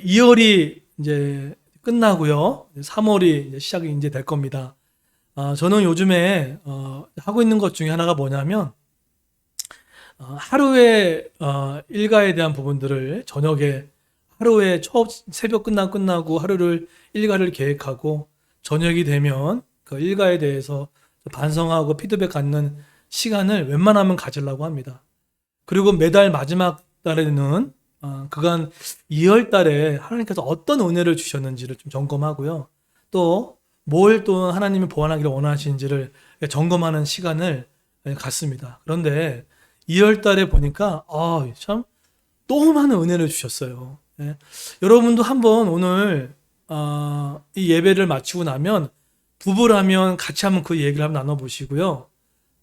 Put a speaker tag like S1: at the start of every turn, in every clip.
S1: 2월이 이제 끝나고요. 3월이 이제 시작이 이제 될 겁니다. 저는 요즘에 하고 있는 것 중에 하나가 뭐냐면 하루의 일과에 대한 부분들을 저녁에 하루에 새벽 끝나고 하루를 일과를 계획하고 저녁이 되면 그 일과에 대해서 반성하고 피드백 갖는 시간을 웬만하면 가지려고 합니다. 그리고 매달 마지막 달에는 그간 2월 달에 하나님께서 어떤 은혜를 주셨는지를 좀 점검하고요. 또 뭘 또 하나님이 보완하기를 원하시는지를 점검하는 시간을 갖습니다. 그런데 2월 달에 보니까 참 너무 많은 은혜를 주셨어요. 예. 여러분도 한번 오늘 이 예배를 마치고 나면 부부라면 같이 한번 그 얘기를 한번 나눠보시고요.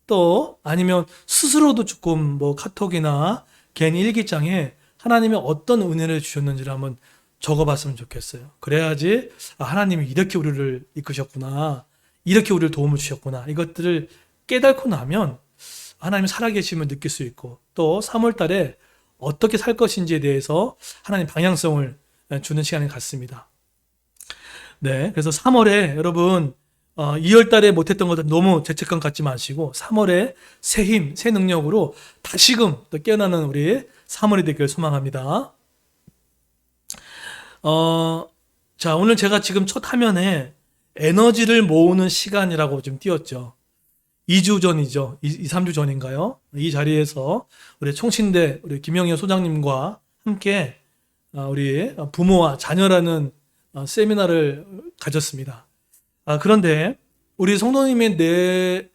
S1: 또 아니면 스스로도 조금 뭐 카톡이나 개인 일기장에 하나님이 어떤 은혜를 주셨는지를 한번 적어봤으면 좋겠어요. 그래야지 하나님이 이렇게 우리를 이끄셨구나, 이렇게 우리를 도움을 주셨구나, 이것들을 깨닫고 나면 하나님이 살아계심을 느낄 수 있고, 또 3월 달에 어떻게 살 것인지에 대해서 하나님 방향성을 주는 시간을 갖습니다. 네, 그래서 3월에 여러분 2월 달에 못했던 것들 너무 죄책감 갖지 마시고 3월에 새 힘, 새 능력으로 다시금 또 깨어나는 우리 3월이 되길 소망합니다. 자, 오늘 제가 지금 첫 화면에 에너지를 모으는 시간이라고 좀 띄웠죠. 2주 전이죠. 3주 전인가요? 이 자리에서 우리 총신대 우리 김영현 소장님과 함께 우리 부모와 자녀라는 세미나를 가졌습니다. 그런데 우리 성도님께서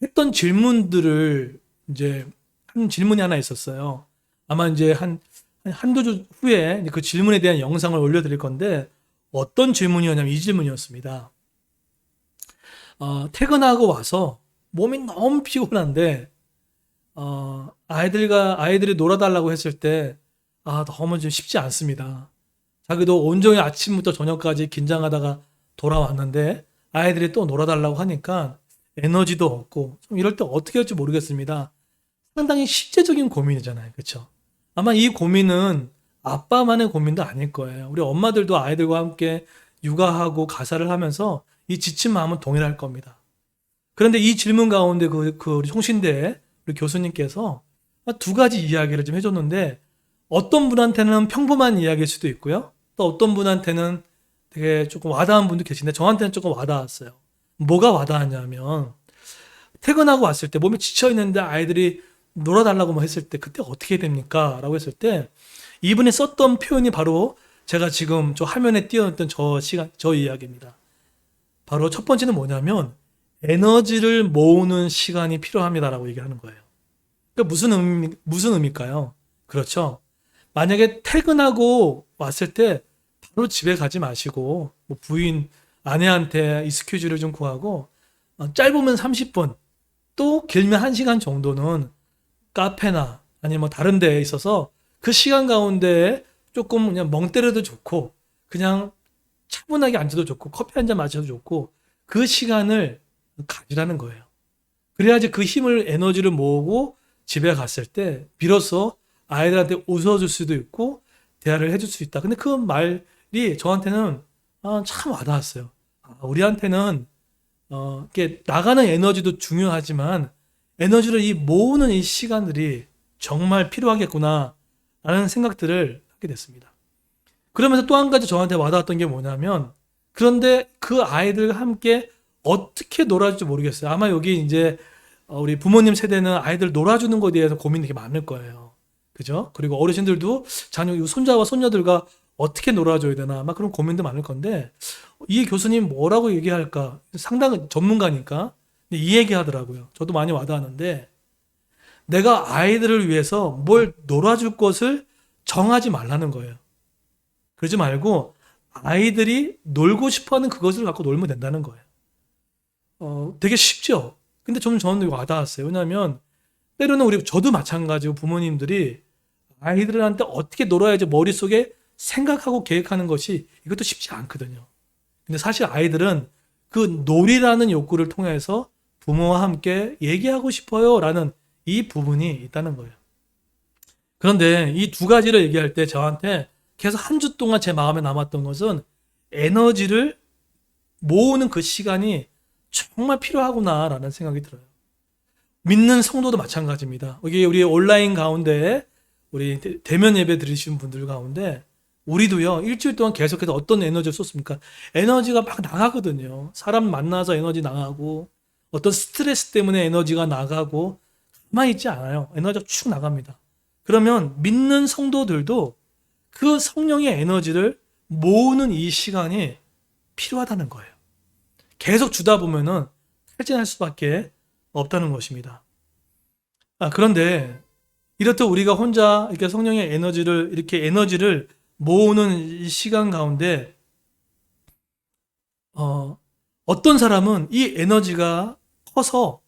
S1: 했던 질문들을 이제 한 질문이 하나 있었어요. 아마 이제 한두 주 후에 그 질문에 대한 영상을 올려드릴 건데 어떤 질문이었냐면 이 질문이었습니다. 퇴근하고 와서 몸이 너무 피곤한데 아이들이 놀아달라고 했을 때 너무 좀 쉽지 않습니다. 자기도 온종일 아침부터 저녁까지 긴장하다가 돌아왔는데 아이들이 또 놀아달라고 하니까 에너지도 없고 좀 이럴 때 어떻게 할지 모르겠습니다. 상당히 실제적인 고민이잖아요. 그렇죠? 아마 이 고민은 아빠만의 고민도 아닐 거예요. 우리 엄마들도 아이들과 함께 육아하고 가사를 하면서 이 지친 마음은 동일할 겁니다. 그런데 이 질문 가운데 우리 총신대 우리 교수님께서 두 가지 이야기를 좀 해줬는데 어떤 분한테는 평범한 이야기일 수도 있고요. 또 어떤 분한테는 되게 조금 와닿은 분도 계신데 저한테는 조금 와닿았어요. 뭐가 와닿았냐면 퇴근하고 왔을 때 몸이 지쳐 있는데 아이들이 놀아달라고 뭐 했을 때 그때 어떻게 됩니까? 라고 했을 때 이분이 썼던 표현이 바로 제가 지금 저 화면에 띄워놨던 저 이야기입니다. 바로 첫 번째는 뭐냐면 에너지를 모으는 시간이 필요합니다라고 얘기하는 거예요. 그러니까 무슨 의미일까요? 그렇죠. 만약에 퇴근하고 왔을 때 바로 집에 가지 마시고 뭐 부인, 아내한테 이 스케줄을 좀 구하고 짧으면 30분 또 길면 1시간 정도는 카페나 아니면 뭐 다른 데에 있어서 그 시간 가운데 조금 그냥 멍 때려도 좋고 그냥 차분하게 앉아도 좋고 커피 한 잔 마셔도 좋고 그 시간을 가지라는 거예요. 그래야지 그 힘을 에너지를 모으고 집에 갔을 때 비로소 아이들한테 웃어줄 수도 있고 대화를 해줄 수 있다. 근데 그 말이 저한테는 참 와닿았어요. 우리한테는 이렇게 나가는 에너지도 중요하지만 에너지를 모으는 이 시간들이 정말 필요하겠구나 라는 생각들을 하게 됐습니다. 그러면서 또 한 가지 저한테 와닿았던 게 뭐냐면 그런데 그 아이들과 함께 어떻게 놀아줄지 모르겠어요. 아마 여기 이제 우리 부모님 세대는 아이들 놀아주는 것에 대해서 고민이 되게 많을 거예요. 그죠? 그리고 어르신들도 자녀, 손자와 손녀들과 어떻게 놀아줘야 되나 아마 그런 고민도 많을 건데 이 교수님 뭐라고 얘기할까? 상당히 전문가니까 이 얘기 하더라고요. 저도 많이 와닿았는데 내가 아이들을 위해서 뭘 놀아줄 것을 정하지 말라는 거예요. 그러지 말고 아이들이 놀고 싶어하는 그것을 갖고 놀면 된다는 거예요. 되게 쉽죠. 근데 저는 와닿았어요. 왜냐하면 때로는 저도 마찬가지고 부모님들이 아이들한테 어떻게 놀아야지 머릿속에 생각하고 계획하는 것이 이것도 쉽지 않거든요. 근데 사실 아이들은 그 놀이라는 욕구를 통해서 부모와 함께 얘기하고 싶어요 라는 이 부분이 있다는 거예요. 그런데 이 두 가지를 얘기할 때 저한테 계속 한 주 동안 제 마음에 남았던 것은 에너지를 모으는 그 시간이 정말 필요하구나라는 생각이 들어요. 믿는 성도도 마찬가지입니다. 여기 우리 온라인 가운데 우리 대면 예배 들으시는 분들 가운데 우리도요, 일주일 동안 계속해서 어떤 에너지를 쏟습니까? 에너지가 막 나가거든요. 사람 만나서 에너지 나가고, 어떤 스트레스 때문에 에너지가 나가고, 가만히 있지 않아요. 에너지가 쭉 나갑니다. 그러면 믿는 성도들도 그 성령의 에너지를 모으는 이 시간이 필요하다는 거예요. 계속 주다 보면은 탈진할 수밖에 없다는 것입니다. 그런데 이렇듯 우리가 혼자 이렇게 성령의 이렇게 에너지를 모으는 이 시간 가운데 어떤 사람은 이 에너지가 커서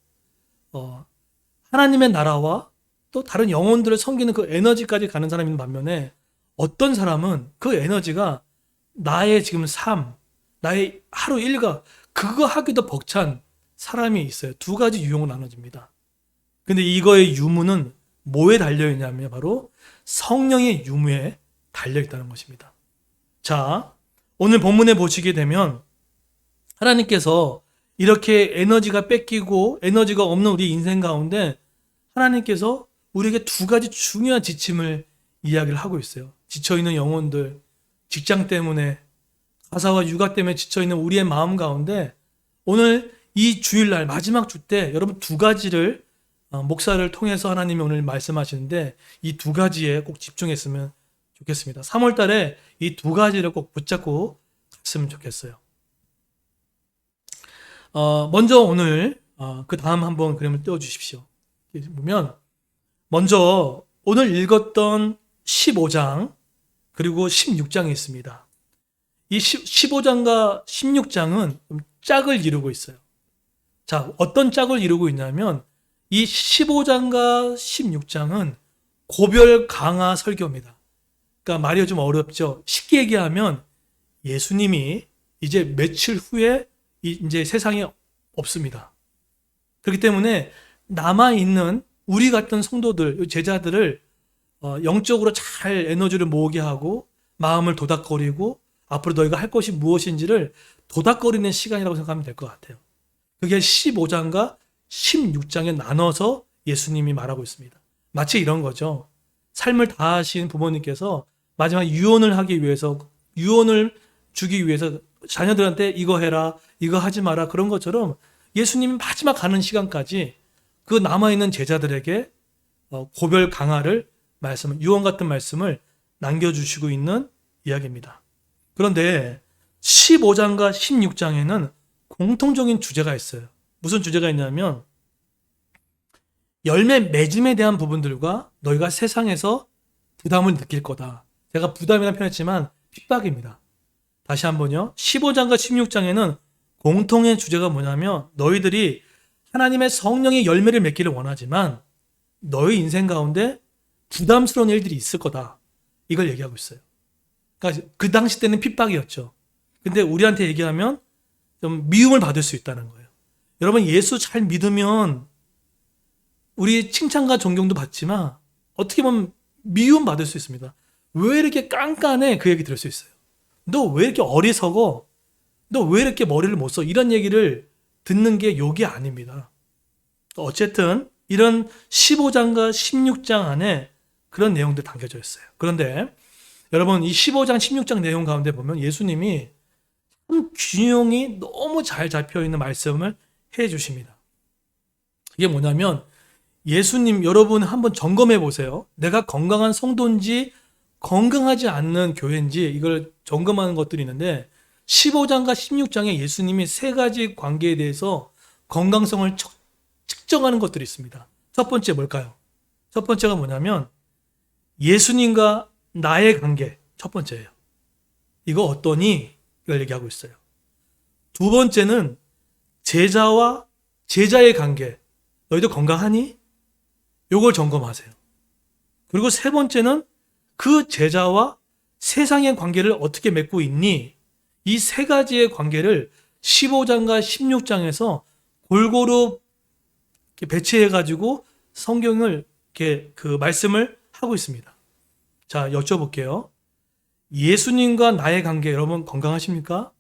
S1: 하나님의 나라와 또 다른 영혼들을 섬기는 그 에너지까지 가는 사람이 있는 반면에 어떤 사람은 그 에너지가 나의 지금 삶, 나의 하루 일과 그거 하기도 벅찬 사람이 있어요. 두 가지 유형으로 나눠집니다. 근데 이거의 유무는 뭐에 달려있냐면 바로 성령의 유무에 달려있다는 것입니다. 자, 오늘 본문에 보시게 되면 하나님께서 이렇게 에너지가 뺏기고 에너지가 없는 우리 인생 가운데 하나님께서 우리에게 두 가지 중요한 지침을 이야기를 하고 있어요. 지쳐있는 영혼들, 직장 때문에, 가사와 육아 때문에 지쳐있는 우리의 마음 가운데 오늘 이 주일날 마지막 주 때 여러분 두 가지를 목사를 통해서 하나님이 오늘 말씀하시는데 이 두 가지에 꼭 집중했으면 좋겠습니다. 3월 달에 이 두 가지를 꼭 붙잡고 갔으면 좋겠어요. 먼저 오늘 그 다음 한번 그림을 띄워주십시오. 보면 먼저 오늘 읽었던 15장 그리고 16장이 있습니다. 이 15장과 16장은 짝을 이루고 있어요. 자, 어떤 짝을 이루고 있냐면 이 15장과 16장은 고별 강화 설교입니다. 그러니까 말이 좀 어렵죠. 쉽게 얘기하면 예수님이 이제 며칠 후에 이제 세상에 없습니다. 그렇기 때문에 남아있는 우리 같은 성도들, 제자들을 영적으로 잘 에너지를 모으게 하고 마음을 도닥거리고 앞으로 너희가 할 것이 무엇인지를 도닥거리는 시간이라고 생각하면 될 것 같아요. 그게 15장과 16장에 나눠서 예수님이 말하고 있습니다. 마치 이런 거죠. 삶을 다하신 부모님께서 마지막 유언을 하기 위해서, 유언을 주기 위해서 자녀들한테 이거 해라, 이거 하지 마라 그런 것처럼 예수님이 마지막 가는 시간까지 그 남아있는 제자들에게 고별 강화를 유언 같은 말씀을 남겨주시고 있는 이야기입니다. 그런데 15장과 16장에는 공통적인 주제가 있어요. 무슨 주제가 있냐면 열매 맺음에 대한 부분들과 너희가 세상에서 부담을 느낄 거다. 제가 부담이라는 표현했지만 핍박입니다. 다시 한번요. 15장과 16장에는 공통의 주제가 뭐냐면 너희들이 하나님의 성령의 열매를 맺기를 원하지만 너희 인생 가운데 부담스러운 일들이 있을 거다. 이걸 얘기하고 있어요. 그러니까 그 당시 때는 핍박이었죠. 근데 우리한테 얘기하면 좀 미움을 받을 수 있다는 거예요. 여러분 예수 잘 믿으면 우리 칭찬과 존경도 받지만 어떻게 보면 미움 받을 수 있습니다. 왜 이렇게 깐깐해? 그 얘기 들을 수 있어요. 너 왜 이렇게 어리석어? 너 왜 이렇게 머리를 못 써? 이런 얘기를 듣는 게 욕이 아닙니다. 어쨌든 이런 15장과 16장 안에 그런 내용들 담겨져 있어요. 그런데 여러분 이 15장 16장 내용 가운데 보면 예수님이 참 균형이 너무 잘 잡혀있는 말씀을 해 주십니다. 이게 뭐냐면 예수님 여러분 한번 점검해 보세요. 내가 건강한 성도인지 건강하지 않는 교회인지 이걸 점검하는 것들이 있는데 15장과 16장에 예수님이 세 가지 관계에 대해서 건강성을 측정하는 것들이 있습니다. 첫 번째 뭘까요? 첫 번째가 뭐냐면 예수님과 나의 관계 첫 번째예요. 이거 어떠니? 이걸 얘기하고 있어요. 두 번째는 제자와 제자의 관계 너희도 건강하니? 이걸 점검하세요. 그리고 세 번째는 그 제자와 세상의 관계를 어떻게 맺고 있니? 이 세 가지의 관계를 15장과 16장에서 골고루 배치해가지고 성경을 이렇게 그 말씀을 하고 있습니다. 자, 여쭤볼게요. 예수님과 나의 관계 여러분 건강하십니까?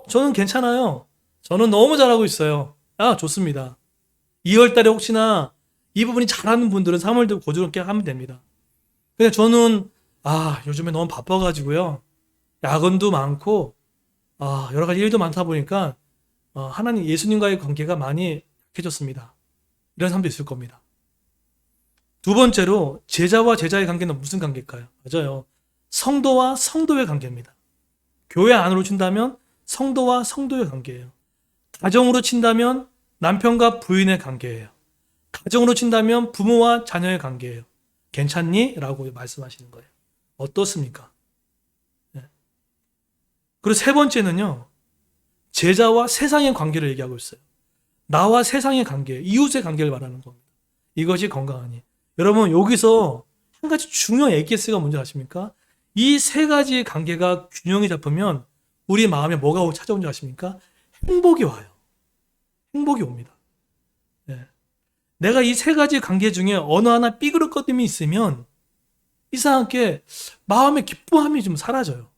S1: 저는 괜찮아요. 저는 너무 잘하고 있어요. 좋습니다. 2월 달에 혹시나 이 부분이 잘하는 분들은 3월도 고조롭게 하면 됩니다. 근데 저는 요즘에 너무 바빠가지고요. 야근도 많고 여러 가지 일도 많다 보니까 하나님 예수님과의 관계가 많이 약해졌습니다. 이런 사람도 있을 겁니다. 두 번째로 제자와 제자의 관계는 무슨 관계일까요? 맞아요. 성도와 성도의 관계입니다. 교회 안으로 친다면 성도와 성도의 관계예요. 가정으로 친다면 남편과 부인의 관계예요. 가정으로 친다면 부모와 자녀의 관계예요. 괜찮니? 라고 말씀하시는 거예요. 어떻습니까? 네. 그리고 세 번째는요. 제자와 세상의 관계를 얘기하고 있어요. 나와 세상의 관계, 이웃의 관계를 말하는 겁니다. 이것이 건강하니. 여러분 여기서 한 가지 중요한 AKS가 뭔지 아십니까? 이 세 가지의 관계가 균형이 잡히면 우리 마음에 뭐가 찾아온 줄 아십니까? 행복이 와요. 행복이 옵니다. 네. 내가 이 세 가지 관계 중에 어느 하나 삐그릇거림이 있으면 이상하게 마음의 기쁨함이 좀 사라져요.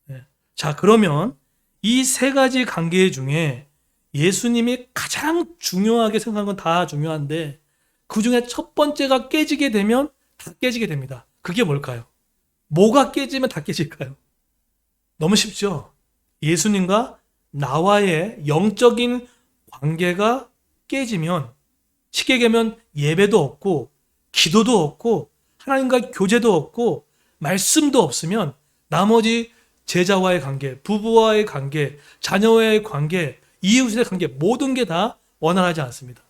S1: 네. 자, 그러면 이 세 가지 관계 중에 예수님이 가장 중요하게 생각한 건 다 중요한데 그 중에 첫 번째가 깨지게 되면 다 깨지게 됩니다. 그게 뭘까요? 뭐가 깨지면 다 깨질까요? 너무 쉽죠? 예수님과 나와의 영적인 관계가 깨지면 쉽게 얘기하면 예배도 없고 기도도 없고 하나님과 교제도 없고 말씀도 없으면 나머지 제자와의 관계, 부부와의 관계, 자녀와의 관계, 이웃의 관계 모든 게 다 원활하지 않습니다.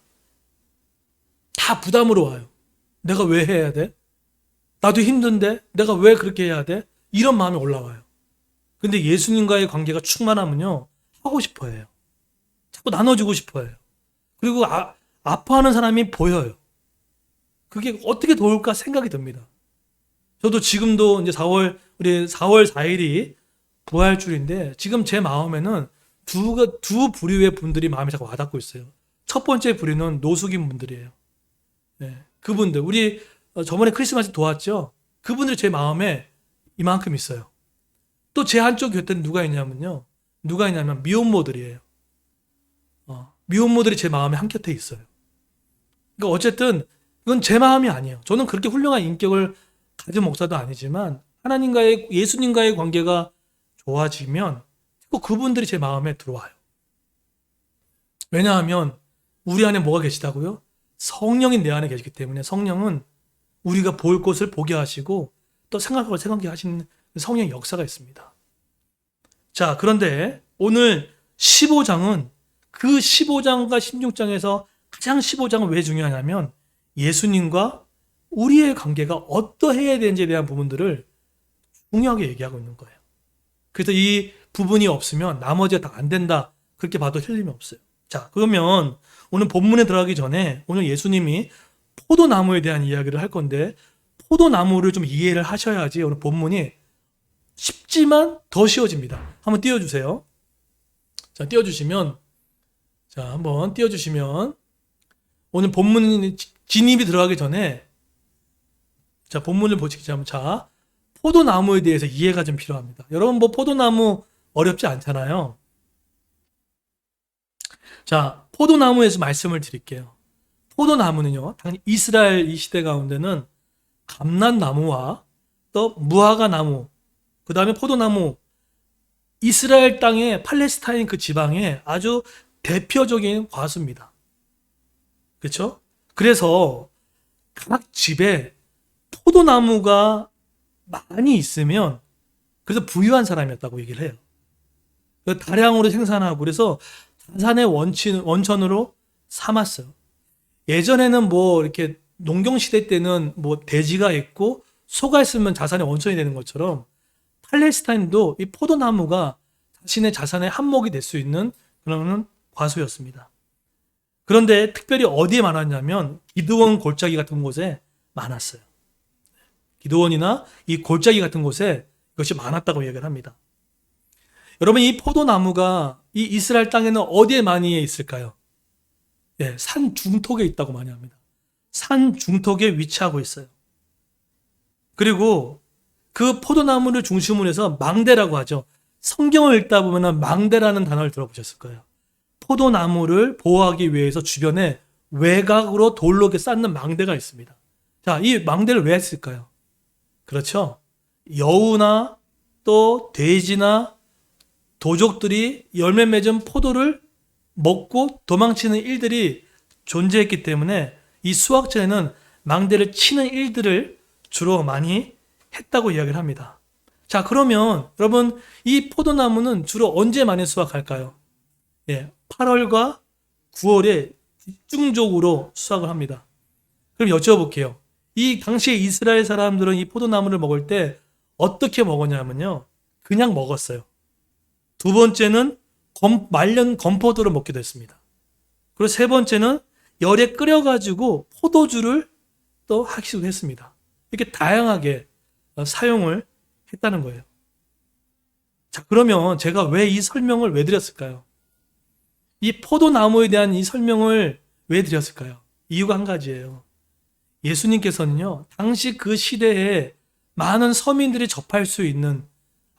S1: 다 부담으로 와요. 내가 왜 해야 돼? 나도 힘든데 내가 왜 그렇게 해야 돼? 이런 마음이 올라와요. 근데 예수님과의 관계가 충만하면요. 하고 싶어 해요. 자꾸 나눠주고 싶어 해요. 그리고 아파하는 사람이 보여요. 그게 어떻게 도울까 생각이 듭니다. 저도 지금도 이제 우리 4월 4일이 부활주일인데 지금 제 마음에는 두 부류의 분들이 마음에 자꾸 와닿고 있어요. 첫 번째 부류는 노숙인 분들이에요. 네, 그분들 우리 저번에 크리스마스 도왔죠. 그분들 제 마음에 이만큼 있어요. 또 제 한쪽 곁에는 누가 있냐면 미혼모들이에요. 미혼모들이 제 마음에 한 곁에 있어요. 그러니까 어쨌든 이건 제 마음이 아니에요. 저는 그렇게 훌륭한 인격을 가진 목사도 아니지만 예수님과의 관계가 좋아지면 꼭 그분들이 제 마음에 들어와요. 왜냐하면 우리 안에 뭐가 계시다고요? 성령이 내 안에 계시기 때문에 성령은 우리가 볼 것을 보게 하시고 또 생각하게 하시는 성령의 역사가 있습니다. 자, 그런데 오늘 15장은 그 15장과 16장에서 가장 15장은 왜 중요하냐면 예수님과 우리의 관계가 어떠해야 되는지에 대한 부분들을 중요하게 얘기하고 있는 거예요. 그래서 이 부분이 없으면 나머지가 다 안 된다. 그렇게 봐도 틀림이 없어요. 자, 그러면 오늘 본문에 들어가기 전에 오늘 예수님이 포도나무에 대한 이야기를 할 건데 포도나무를 좀 이해를 하셔야지 오늘 본문이 쉽지만 더 쉬워집니다. 한번 띄워주세요. 자, 한번 띄워주시면 오늘 본문 진입이 들어가기 전에 자, 본문을 보시자면 자, 포도나무에 대해서 이해가 좀 필요합니다. 여러분 뭐 포도나무 어렵지 않잖아요. 자, 포도나무에서 말씀을 드릴게요. 포도나무는요, 당연히 이스라엘 이 시대 가운데는 감람나무와 또 무화과 나무, 그 다음에 포도나무, 이스라엘 땅의 팔레스타인 그 지방의 아주 대표적인 과수입니다. 그렇죠? 그래서 각 집에 포도나무가 많이 있으면 그래서 부유한 사람이었다고 얘기를 해요. 다량으로 생산하고 그래서 자산의 원천으로 삼았어요. 예전에는 뭐 이렇게 농경 시대 때는 뭐 돼지가 있고 소가 있으면 자산의 원천이 되는 것처럼 팔레스타인도 이 포도나무가 자신의 자산의 한몫이 될 수 있는 그런 과수였습니다. 그런데 특별히 어디에 많았냐면 기드원 골짜기 같은 곳에 많았어요. 기드원이나 이 골짜기 같은 곳에 이것이 많았다고 얘기를 합니다. 여러분 이 포도나무가 이 이스라엘 땅에는 어디에 많이 있을까요? 예, 산 중턱에 있다고 많이 합니다. 산 중턱에 위치하고 있어요. 그리고 그 포도나무를 중심으로 해서 망대라고 하죠. 성경을 읽다 보면 망대라는 단어를 들어보셨을 거예요. 포도나무를 보호하기 위해서 주변에 외곽으로 돌로 이렇게 쌓는 망대가 있습니다. 자, 이 망대를 왜 했을까요? 그렇죠. 여우나 또 돼지나 도적들이 열매 맺은 포도를 먹고 도망치는 일들이 존재했기 때문에 이 수확전에는 망대를 치는 일들을 주로 많이 했다고 이야기를 합니다. 자, 그러면 여러분 이 포도나무는 주로 언제 많이 수확할까요? 8월과 9월에 집중적으로 수확을 합니다. 그럼 여쭤볼게요. 이 당시에 이스라엘 사람들은 이 포도나무를 먹을 때 어떻게 먹었냐면요. 그냥 먹었어요. 두 번째는 말년 건포도를 먹기도 했습니다. 그리고 세 번째는 열에 끓여가지고 포도주를 또 하기도 했습니다. 이렇게 다양하게 사용을 했다는 거예요. 자, 그러면 제가 왜 이 설명을 왜 드렸을까요? 이 포도나무에 대한 이 설명을 왜 드렸을까요? 이유가 한 가지예요. 예수님께서는요, 당시 그 시대에 많은 서민들이 접할 수 있는,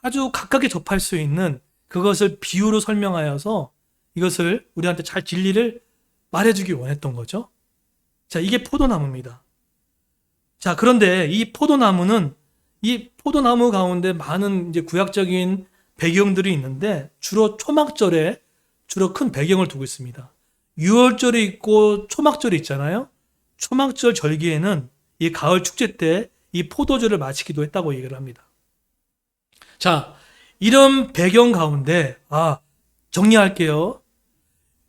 S1: 아주 가깝게 접할 수 있는 그것을 비유로 설명하여서 이것을 우리한테 잘 진리를 말해주기 원했던 거죠. 자, 이게 포도나무입니다. 자, 그런데 이 포도나무는 이 포도나무 가운데 많은 이제 구약적인 배경들이 있는데 주로 초막절에 주로 큰 배경을 두고 있습니다. 유월절이 있고 초막절이 있잖아요. 초막절 절기에는 이 가을 축제 때 이 포도주를 마시기도 했다고 얘기를 합니다. 자, 이런 배경 가운데 정리할게요.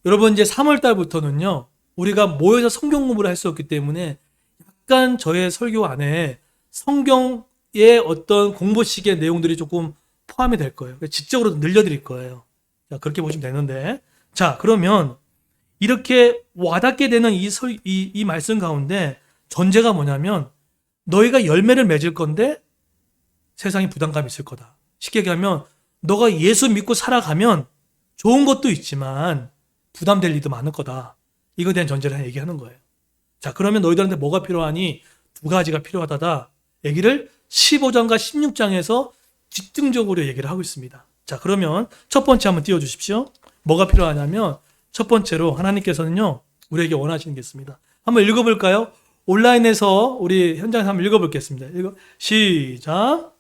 S1: 여러분 이제 3월 달부터는요. 우리가 모여서 성경 공부를 할 수 없기 때문에 약간 저의 설교 안에 성경의 어떤 공부식의 내용들이 조금 포함이 될 거예요. 지적으로 늘려드릴 거예요. 자, 그렇게 보시면 되는데, 자, 그러면 이렇게 와닿게 되는 이 말씀 가운데 전제가 뭐냐면 너희가 열매를 맺을 건데 세상에 부담감이 있을 거다. 쉽게 얘기하면 너가 예수 믿고 살아가면 좋은 것도 있지만 부담될 일도 많을 거다. 이거에 대한 전제를 얘기하는 거예요. 자, 그러면 너희들한테 뭐가 필요하니? 두 가지가 필요하다. 얘기를 15장과 16장에서 집중적으로 얘기를 하고 있습니다. 자, 그러면 첫 번째 한번 띄워주십시오. 뭐가 필요하냐면 첫 번째로 하나님께서는요, 우리에게 원하시는 게 있습니다. 한번 읽어볼까요? 온라인에서 우리 현장에서 한번 읽어보겠습니다. 시작.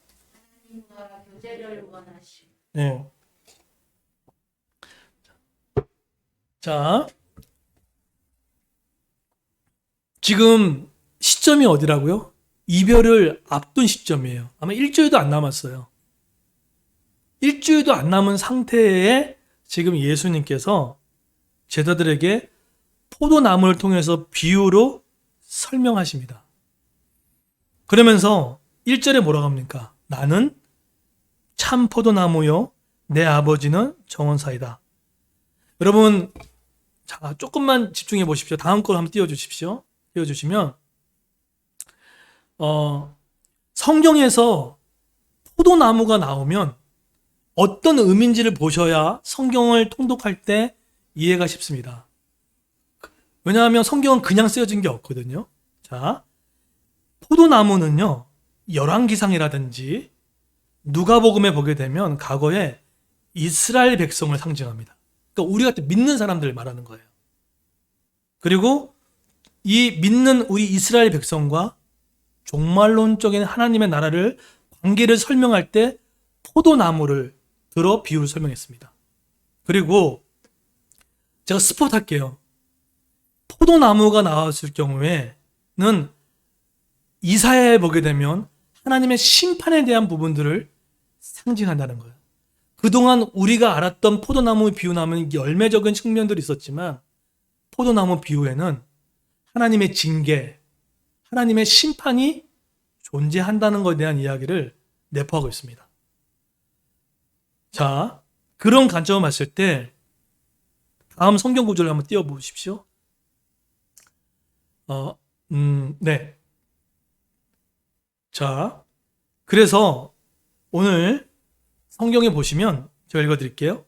S1: 네. 자, 지금 시점이 어디라고요? 이별을 앞둔 시점이에요. 아마 일주일도 안 남았어요. 일주일도 안 남은 상태에 지금 예수님께서 제자들에게 포도나무를 통해서 비유로 설명하십니다. 그러면서 1절에 뭐라고 합니까? 나는 참 포도나무요 내 아버지는 정원사이다. 여러분, 자, 조금만 집중해 보십시오. 다음 걸 한번 띄워주십시오. 띄워주시면 성경에서 포도나무가 나오면 어떤 의미인지를 보셔야 성경을 통독할 때 이해가 쉽습니다. 왜냐하면 성경은 그냥 쓰여진 게 없거든요. 자, 포도나무는요, 열왕기상이라든지 누가복음에 보게 되면 과거에 이스라엘 백성을 상징합니다. 그러니까 우리 같은 믿는 사람들을 말하는 거예요. 그리고 이 믿는 우리 이스라엘 백성과 종말론적인 하나님의 나라를 관계를 설명할 때 포도나무를 들어 비유를 설명했습니다. 그리고 제가 스포트 할게요. 포도나무가 나왔을 경우에는 이사야에 보게 되면 하나님의 심판에 대한 부분들을 상징한다는 거예요. 그동안 우리가 알았던 포도나무 비유나무는 열매적인 측면들이 있었지만 포도나무 비유에는 하나님의 징계, 하나님의 심판이 존재한다는 것에 대한 이야기를 내포하고 있습니다. 자, 그런 관점을 봤을 때 다음 성경 구절을 한번 띄워보십시오. 네. 자, 그래서 오늘 성경에 보시면 제가 읽어드릴게요.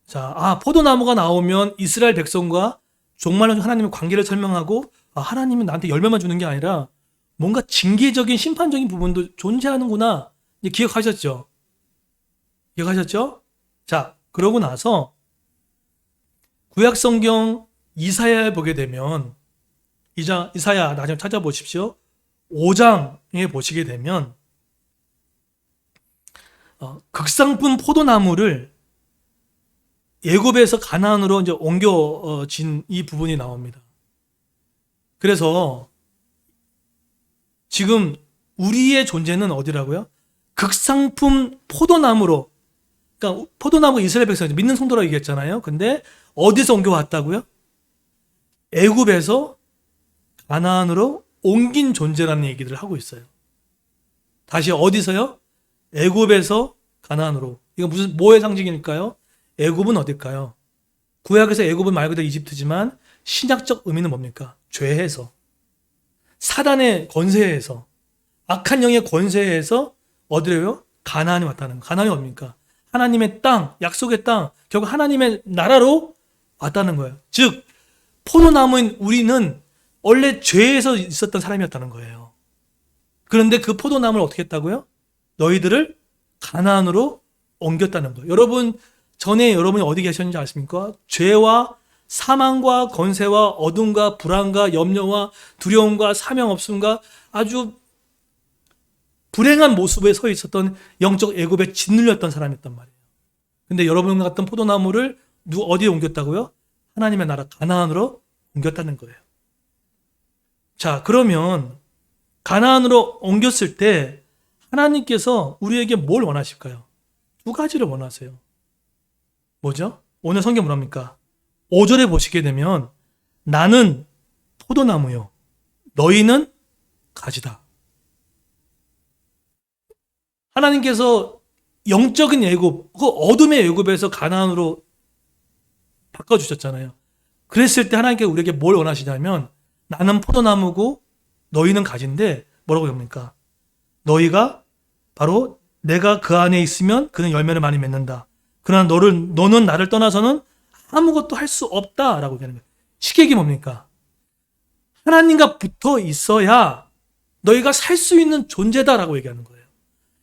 S1: 자, 포도나무가 나오면 이스라엘 백성과 종말론 하나님의 관계를 설명하고 하나님은 나한테 열매만 주는 게 아니라 뭔가 징계적인 심판적인 부분도 존재하는구나. 이제 기억하셨죠? 기억하셨죠? 자, 그러고 나서 구약 성경 이사야에 보게 되면 이사야 나중에 찾아보십시오. 5장에 보시게 되면 극상품 포도나무를 애굽에서 가나안으로 이제 옮겨진 이 부분이 나옵니다. 그래서 지금 우리의 존재는 어디라고요? 극상품 포도나무로, 그러니까 포도나무 이스라엘 백성 믿는 성도라고 얘기했잖아요. 근데 어디서 옮겨왔다고요? 애굽에서 가나안으로 옮긴 존재라는 얘기를 하고 있어요. 다시 어디서요? 애굽에서 가나안으로. 이거 무슨 뭐의 상징일까요? 애굽은 어딜까요? 구약에서 애굽은 말 그대로 이집트지만 신약적 의미는 뭡니까? 죄에서, 사단의 권세에서, 악한 영의 권세에서 어디래요? 가나안이 왔다는 거. 가나안이 뭡니까? 하나님의 땅, 약속의 땅, 결국 하나님의 나라로 왔다는 거예요. 즉 포도나무인 우리는 원래 죄에서 있었던 사람이었다는 거예요. 그런데 그 포도나무를 어떻게 했다고요? 너희들을 가나안으로 옮겼다는 거예요. 여러분, 전에 여러분이 어디 계셨는지 아십니까? 죄와 사망과 권세와 어둠과 불안과 염려와 두려움과 사명 없음과 아주 불행한 모습에 서 있었던 영적 애굽에 짓눌렸던 사람이었단 말이에요. 근데 여러분 같은 포도나무를 어디에 옮겼다고요? 하나님의 나라 가나안으로 옮겼다는 거예요. 자, 그러면 가나안으로 옮겼을 때 하나님께서 우리에게 뭘 원하실까요? 두 가지를 원하세요. 뭐죠? 오늘 성경 뭐랍니까? 5절에 보시게 되면 나는 포도나무요, 너희는 가지다. 하나님께서 영적인 애굽, 그 어둠의 애굽에서 가나안으로 바꿔주셨잖아요. 그랬을 때 하나님께서 우리에게 뭘 원하시냐면 나는 포도나무고 너희는 가지인데 뭐라고 합니까? 너희가 바로 내가 그 안에 있으면 그는 열매를 많이 맺는다. 그러나 너는 나를 떠나서는 아무것도 할 수 없다라고 얘기하는 거예요. 시객이 뭡니까? 하나님과 붙어 있어야 너희가 살 수 있는 존재다라고 얘기하는 거예요.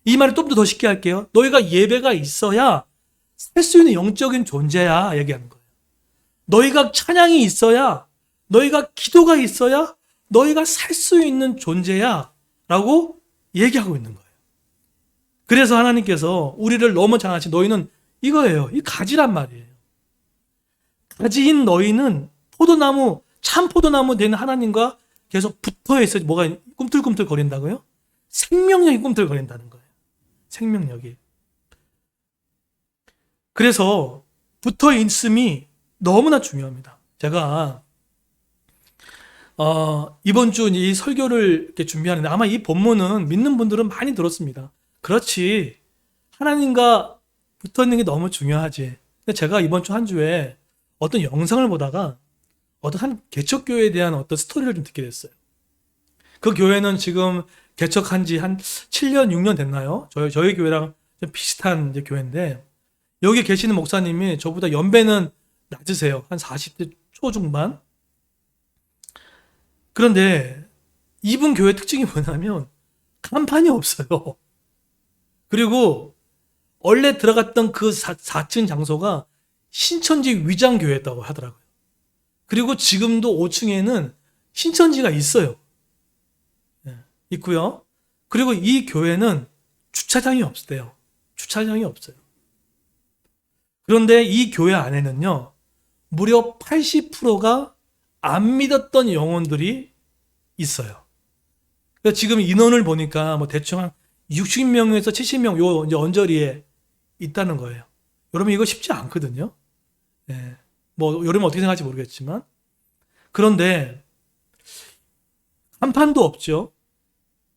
S1: 이 말을 좀 더 쉽게 할게요. 너희가 예배가 있어야 살 수 있는 영적인 존재야 얘기하는 거예요. 너희가 찬양이 있어야, 너희가 기도가 있어야 너희가 살 수 있는 존재야 라고 얘기하고 있는 거예요. 그래서 하나님께서 우리를 너무 장하신 너희는 이거예요. 이 가지란 말이에요. 가지인 너희는 포도나무, 참 포도나무 된 하나님과 계속 붙어 있어. 뭐가 꿈틀꿈틀 거린다고요? 생명력이 꿈틀거린다는 거예요. 생명력이. 그래서 붙어 있음이 너무나 중요합니다. 제가 이번 주 이 설교를 이렇게 준비하는데 아마 이 본문은 믿는 분들은 많이 들었습니다. 그렇지, 하나님과 붙어 있는 게 너무 중요하지. 근데 제가 이번 주 한 주에 어떤 영상을 보다가 어떤 한 개척교회에 대한 어떤 스토리를 좀 듣게 됐어요. 그 교회는 지금 개척한 지 한 7년, 6년 됐나요? 저희 교회랑 좀 비슷한 이제 교회인데, 여기 계시는 목사님이 저보다 연배는 낮으세요. 한 40대 초중반. 그런데 이분 교회 특징이 뭐냐면 간판이 없어요. 그리고 원래 들어갔던 그 4층 장소가 신천지 위장교회였다고 하더라고요. 그리고 지금도 5층에는 신천지가 있어요. 있고요. 그리고 이 교회는 주차장이 없대요. 주차장이 없어요. 그런데 이 교회 안에는요, 무려 80%가 안 믿었던 영혼들이 있어요. 그러니까 지금 인원을 보니까 뭐 대충 한 60명에서 70명 요 이제 언저리에 있다는 거예요. 여러분 이거 쉽지 않거든요. 네. 뭐 여러분 어떻게 생각할지 모르겠지만, 그런데 간판도 없죠.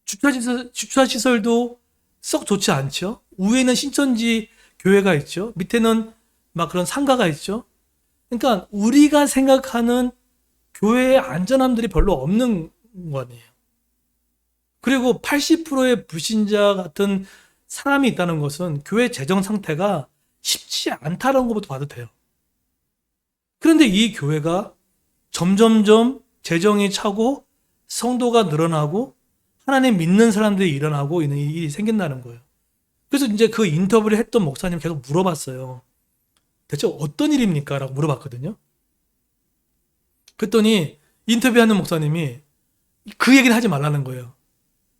S1: 주차시설도 썩 좋지 않죠. 위에는 신천지 교회가 있죠. 밑에는 막 그런 상가가 있죠. 그러니까 우리가 생각하는 교회의 안전함들이 별로 없는 거 아니에요. 그리고 80%의 불신자 같은 사람이 있다는 것은 교회 재정 상태가 쉽지 않다는 것부터 봐도 돼요. 그런데 이 교회가 점점점 재정이 차고 성도가 늘어나고 하나님 믿는 사람들이 일어나고 있는 일이 생긴다는 거예요. 그래서 이제 그 인터뷰를 했던 목사님 계속 물어봤어요. 대체 어떤 일입니까? 라고 물어봤거든요. 그랬더니 인터뷰하는 목사님이 그 얘기는 하지 말라는 거예요.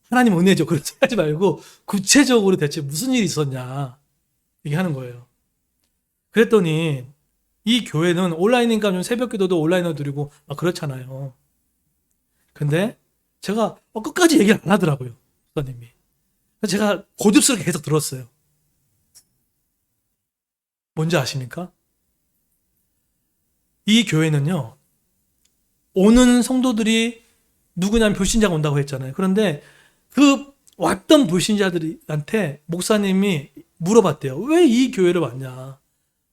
S1: 하나님 은혜죠. 그렇지 하지 말고 구체적으로 대체 무슨 일이 있었냐 얘기하는 거예요. 그랬더니 이 교회는 온라인이니까 좀 새벽 기도도 온라인으로 드리고 막 그렇잖아요. 근데 제가 끝까지 얘기를 안 하더라고요. 목사님이. 그래서 제가 고집스럽게 계속 들었어요. 뭔지 아십니까? 이 교회는요, 오는 성도들이 누구냐면 불신자가 온다고 했잖아요. 그런데 그 왔던 불신자들한테 목사님이 물어봤대요. 왜 이 교회를 왔냐?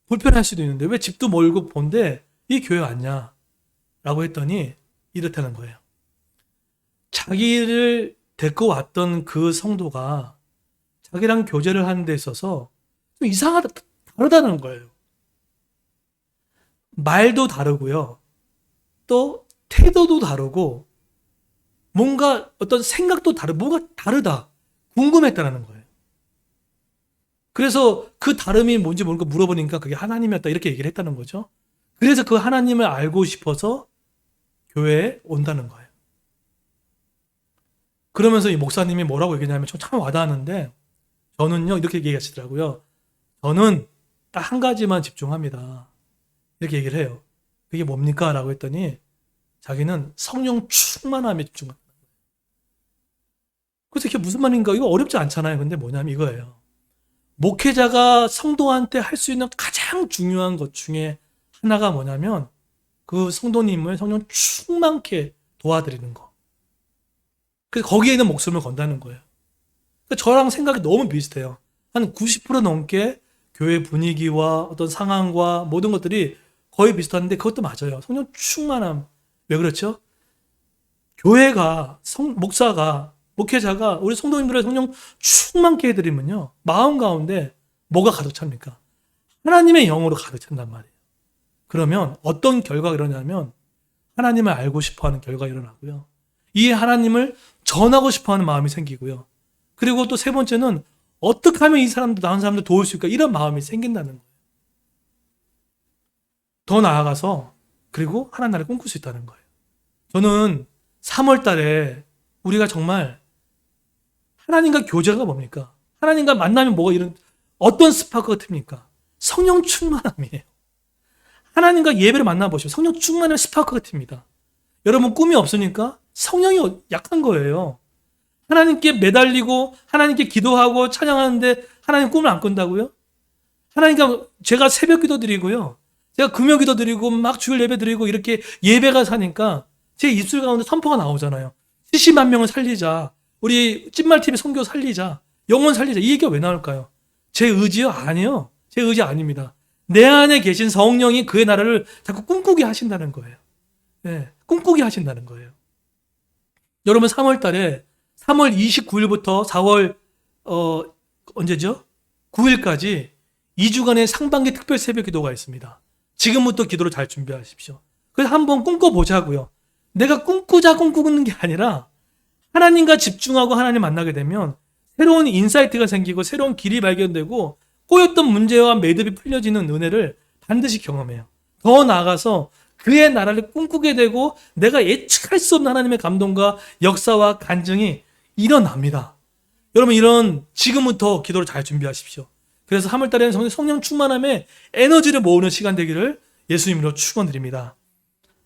S1: 불편할 수도 있는데 왜 집도 멀고 본데 이 교회 왔냐? 라고 했더니 이렇다는 거예요. 자기를 데리고 왔던 그 성도가 자기랑 교제를 하는 데 있어서 좀 이상하다, 다르다는 거예요. 말도 다르고요. 또 태도도 다르고 뭔가 어떤 생각도 다르고 뭔가 다르다. 궁금했다는 거예요. 그래서 그 다름이 뭔지 모르고 물어보니까 그게 하나님이었다 이렇게 얘기를 했다는 거죠. 그래서 그 하나님을 알고 싶어서 교회에 온다는 거예요. 그러면서 이 목사님이 뭐라고 얘기했냐면 참 와닿았는데 저는요 이렇게 얘기하시더라고요. 저는 딱 한 가지만 집중합니다. 이렇게 얘기를 해요. 그게 뭡니까? 라고 했더니 자기는 성령 충만함에 집중합니다. 그래서 이게 무슨 말인가? 이거 어렵지 않잖아요. 근데 뭐냐면 이거예요. 목회자가 성도한테 할 수 있는 가장 중요한 것 중에 하나가 뭐냐면 그 성도님을 성령 충만케 도와드리는 거. 그래서 거기에는 목숨을 건다는 거예요. 그러니까 저랑 생각이 너무 비슷해요. 한 90% 넘게 교회 분위기와 어떤 상황과 모든 것들이 거의 비슷한데 그것도 맞아요. 성령 충만함. 왜 그렇죠? 교회가, 목사가, 목회자가 우리 성도님들의 성령 충만케 해드리면요. 마음 가운데 뭐가 가득 찹니까? 하나님의 영으로 가득 찬단 말이에요. 그러면 어떤 결과가 일어나냐면 하나님을 알고 싶어하는 결과가 일어나고요. 이 하나님을 전하고 싶어하는 마음이 생기고요. 그리고 또 세 번째는 어떻게 하면 이 사람들, 다른 사람들 도울 수 있을까? 이런 마음이 생긴다는 거예요. 더 나아가서 그리고 하나님 나라를 꿈꿀 수 있다는 거예요. 저는 3월 달에 우리가 정말 하나님과 교제가 뭡니까? 하나님과 만나면 뭐가 어떤 스파크가 틉니까? 성령 충만함이에요. 하나님과 예배를 만나보시오. 성령 충만한 스파크가 틉니다. 여러분 꿈이 없으니까 성령이 약한 거예요. 하나님께 매달리고 하나님께 기도하고 찬양하는데 하나님 꿈을 안 꾼다고요? 하나님과 제가 새벽 기도 드리고요. 제가 금요 기도 드리고 막 주일 예배 드리고 이렇게 예배가 사니까 제 입술 가운데 선포가 나오잖아요. 70만 명을 살리자. 우리 찐말TV 선교 살리자. 영혼 살리자. 이 얘기가 왜 나올까요? 제 의지요? 아니요. 제 의지 아닙니다. 내 안에 계신 성령이 그의 나라를 자꾸 꿈꾸게 하신다는 거예요. 네, 꿈꾸게 하신다는 거예요. 여러분 3월 달에 3월 29일부터 4월 언제죠? 9일까지 2주간의 상반기 특별 새벽 기도가 있습니다. 지금부터 기도를 잘 준비하십시오. 그래서 한번 꿈꿔보자고요. 내가 꿈꾸는 게 아니라 하나님과 집중하고 하나님 만나게 되면 새로운 인사이트가 생기고 새로운 길이 발견되고 꼬였던 문제와 매듭이 풀려지는 은혜를 반드시 경험해요. 더 나아가서 그의 나라를 꿈꾸게 되고 내가 예측할 수 없는 하나님의 감동과 역사와 간증이 일어납니다. 여러분 이런 지금부터 기도를 잘 준비하십시오. 그래서 3월 달에는 성령 충만함에 에너지를 모으는 시간 되기를 예수님으로 축원드립니다.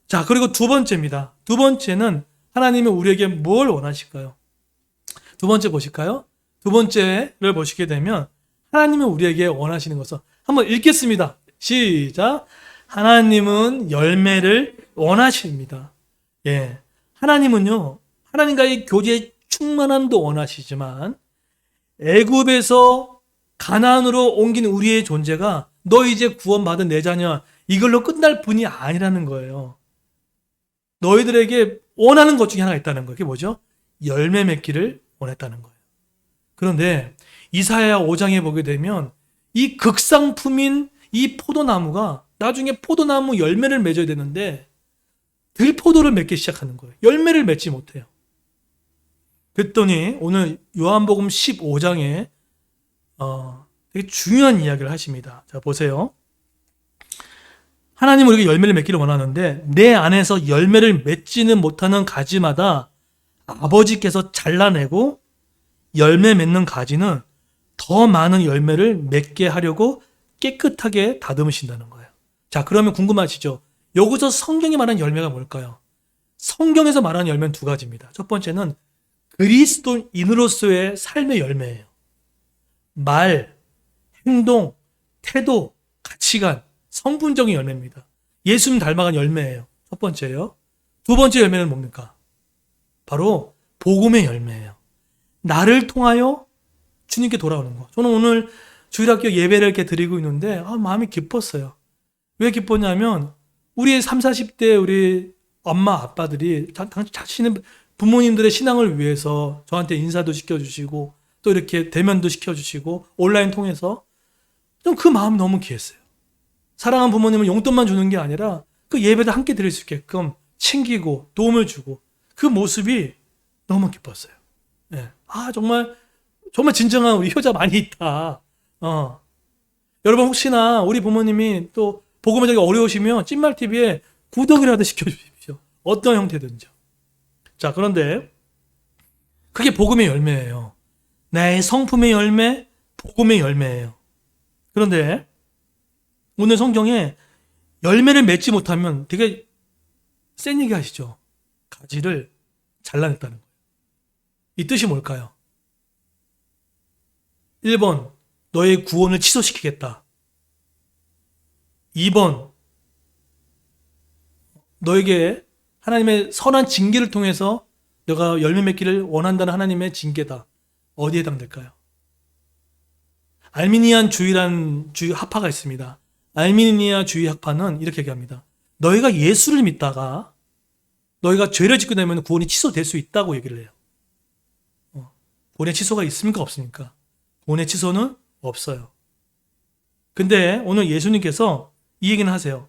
S1: 자, 그리고 두 번째입니다. 두 번째는 하나님이 우리에게 뭘 원하실까요? 두 번째 보실까요? 두 번째를 보시게 되면 하나님은 우리에게 원하시는 것을 한번 읽겠습니다. 시작. 하나님은 열매를 원하십니다. 예. 하나님은요, 하나님과의 교제의 충만함도 원하시지만 애굽에서 가나안으로 옮긴 우리의 존재가 너 이제 구원받은 내 자녀 이걸로 끝날 뿐이 아니라는 거예요. 너희들에게 원하는 것 중에 하나가 있다는 거예요. 그게 뭐죠? 열매 맺기를 원했다는 거예요. 그런데 이사야 5장에 보게 되면 이 극상품인 이 포도나무가 나중에 포도나무 열매를 맺어야 되는데 들포도를 맺기 시작하는 거예요. 열매를 맺지 못해요. 그랬더니 오늘 요한복음 15장에 되게 중요한 이야기를 하십니다. 자, 보세요. 하나님은 우리가 열매를 맺기를 원하는데 내 안에서 열매를 맺지는 못하는 가지마다 아버지께서 잘라내고 열매 맺는 가지는 더 많은 열매를 맺게 하려고 깨끗하게 다듬으신다는 거예요. 자, 그러면 궁금하시죠? 여기서 성경이 말하는 열매가 뭘까요? 성경에서 말하는 열매는 두 가지입니다. 첫 번째는 그리스도인으로서의 삶의 열매예요. 말, 행동, 태도, 가치관, 성분적인 열매입니다. 예수님 닮아간 열매예요. 첫 번째예요. 두 번째 열매는 뭡니까? 바로 복음의 열매예요. 나를 통하여 주님께 돌아오는 거. 저는 오늘 주일학교 예배를 이렇게 드리고 있는데 마음이 기뻤어요. 왜 기뻤냐면 우리 30, 40대 우리 엄마 아빠들이 자신의 부모님들의 신앙을 위해서 저한테 인사도 시켜주시고 또 이렇게 대면도 시켜주시고 온라인 통해서 좀 그 마음이 너무 귀했어요. 사랑하는 부모님은 용돈만 주는 게 아니라 그 예배도 함께 드릴 수 있게끔 챙기고 도움을 주고 그 모습이 너무 기뻤어요. 네. 정말 진정한 우리 효자 많이 있다. 여러분 혹시나 우리 부모님이 또 복음을 자기 어려우시면 찐말TV에 구독이라도 시켜주십시오. 어떤 형태든지. 자, 그런데 그게 복음의 열매예요. 나의 성품의 열매, 복음의 열매예요. 그런데 오늘 성경에 열매를 맺지 못하면 되게 센 얘기 하시죠. 가지를 잘라냈다는 거예요. 이 뜻이 뭘까요? 1번, 너의 구원을 취소시키겠다. 2번, 너에게 하나님의 선한 징계를 통해서 너가 열매 맺기를 원한다는 하나님의 징계다. 어디에 해당될까요? 알미니안 주의라는 주의 학파가 있습니다. 알미니아 주의 학파는 이렇게 얘기합니다. 너희가 예수를 믿다가 너희가 죄를 짓게 되면 구원이 취소될 수 있다고 얘기를 해요. 구원의 취소가 있습니까? 없습니까? 구원의 취소는 없어요. 근데 오늘 예수님께서 이 얘기는 하세요.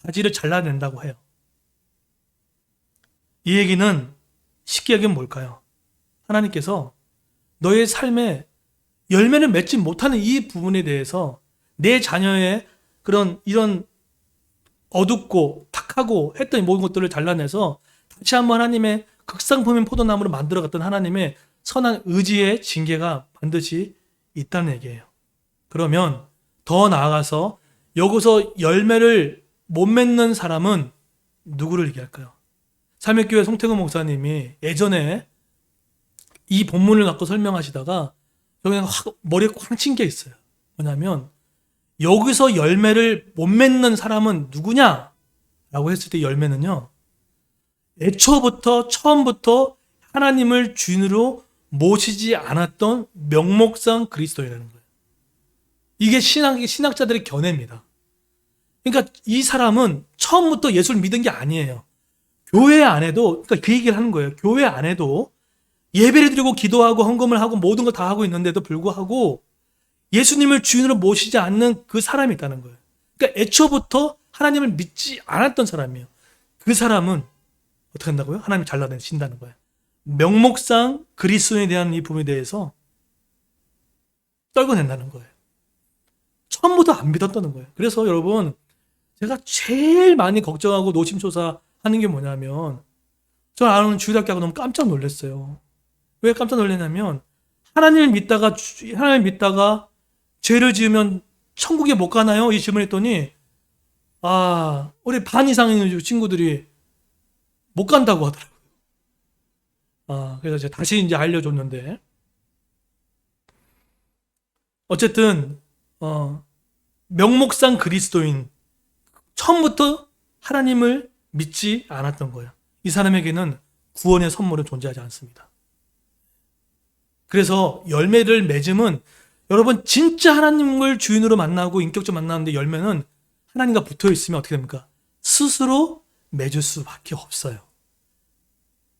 S1: 가지를 잘라낸다고 해요. 이 얘기는 쉽게 얘기하면 뭘까요? 하나님께서 너의 삶에 열매를 맺지 못하는 이 부분에 대해서 내 자녀의 이런 어둡고 탁하고 했던 모든 것들을 잘라내서 다시 한번 하나님의 극상품인 포도나무로 만들어갔던 하나님의 선한 의지의 징계가 반드시 있다는 얘기예요. 그러면 더 나아가서 여기서 열매를 못 맺는 사람은 누구를 얘기할까요? 삼일교회 송태근 목사님이 예전에 이 본문을 갖고 설명하시다가 그냥 머리에 꽝 친 게 있어요. 뭐냐면 여기서 열매를 못 맺는 사람은 누구냐? 라고 했을 때 열매는요. 처음부터 하나님을 주인으로 모시지 않았던 명목상 그리스도인이라는 거예요. 이게 신학자들의 견해입니다. 그러니까 이 사람은 처음부터 예수를 믿은 게 아니에요. 교회 안에도, 그러니까 그 얘기를 하는 거예요. 교회 안에도 예배를 드리고 기도하고 헌금을 하고 모든 걸 다 하고 있는데도 불구하고 예수님을 주인으로 모시지 않는 그 사람이 있다는 거예요. 그러니까 애초부터 하나님을 믿지 않았던 사람이에요. 그 사람은 어떻게 한다고요? 하나님이 잘라내신다는 거예요. 명목상 그리스도에 대한 이 부분에 대해서 떨궈낸다는 거예요. 처음부터 안 믿었다는 거예요. 그래서 여러분, 제가 제일 많이 걱정하고 노심초사하는 게 뭐냐면, 저 아는 주일학교하고 너무 깜짝 놀랐어요. 왜 깜짝 놀랐냐면, 하나님을 믿다가 죄를 지으면 천국에 못 가나요? 이 질문을 했더니, 우리 반 이상의 친구들이 못 간다고 하더라고요. 그래서 제가 다시 이제 알려줬는데, 어쨌든, 명목상 그리스도인, 처음부터 하나님을 믿지 않았던 거예요. 이 사람에게는 구원의 선물은 존재하지 않습니다. 그래서 열매를 맺음은 여러분 진짜 하나님을 주인으로 만나고 인격적으로 만나는데 열매는 하나님과 붙어 있으면 어떻게 됩니까? 스스로 맺을 수밖에 없어요.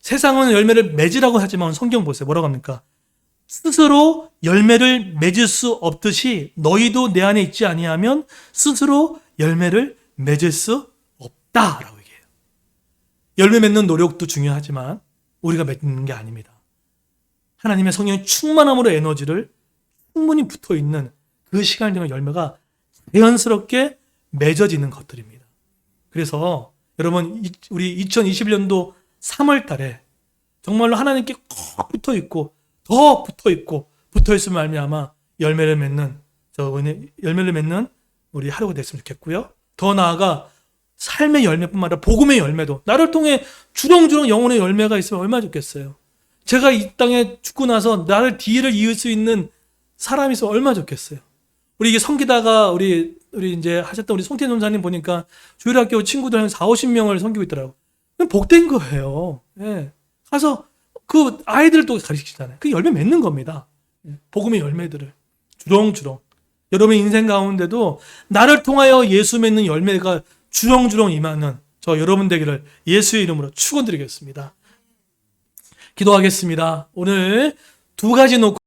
S1: 세상은 열매를 맺으라고 하지만 성경 보세요. 뭐라고 합니까? 스스로 열매를 맺을 수 없듯이 너희도 내 안에 있지 아니하면 스스로 열매를 맺을 수 없다라고 얘기해요. 열매 맺는 노력도 중요하지만 우리가 맺는 게 아닙니다. 하나님의 성령의 충만함으로 에너지를 충분히 붙어 있는 그 시간이 되면 열매가 자연스럽게 맺어지는 것들입니다. 그래서 여러분, 우리 2021년도 3월 달에 정말로 하나님께 꼭 붙어 있고 더 붙어 있고 붙어 있으면 말미암아 열매를 맺는 열매를 맺는 우리 하루가 됐으면 좋겠고요. 더 나아가 삶의 열매뿐만 아니라 복음의 열매도 나를 통해 주렁주렁 영혼의 열매가 있으면 얼마나 좋겠어요. 제가 이 땅에 죽고 나서 나를 뒤를 이을 수 있는 사람이 있으면 얼마나 좋겠어요. 우리 이게 섬기다가 우리 이제 하셨던 우리 송태 전사님 보니까 주일학교 친구들 한 40-50명을 섬기고 있더라고. 복된 거예요. 예. 가서 그 아이들을 또 가르치시잖아요. 그 열매 맺는 겁니다. 복음의 열매들을 주렁주렁. 여러분의 인생 가운데도 나를 통하여 예수 맺는 열매가 주렁주렁 임하는 저 여러분 되기를 예수의 이름으로 축원드리겠습니다. 기도하겠습니다. 오늘 두 가지 놓고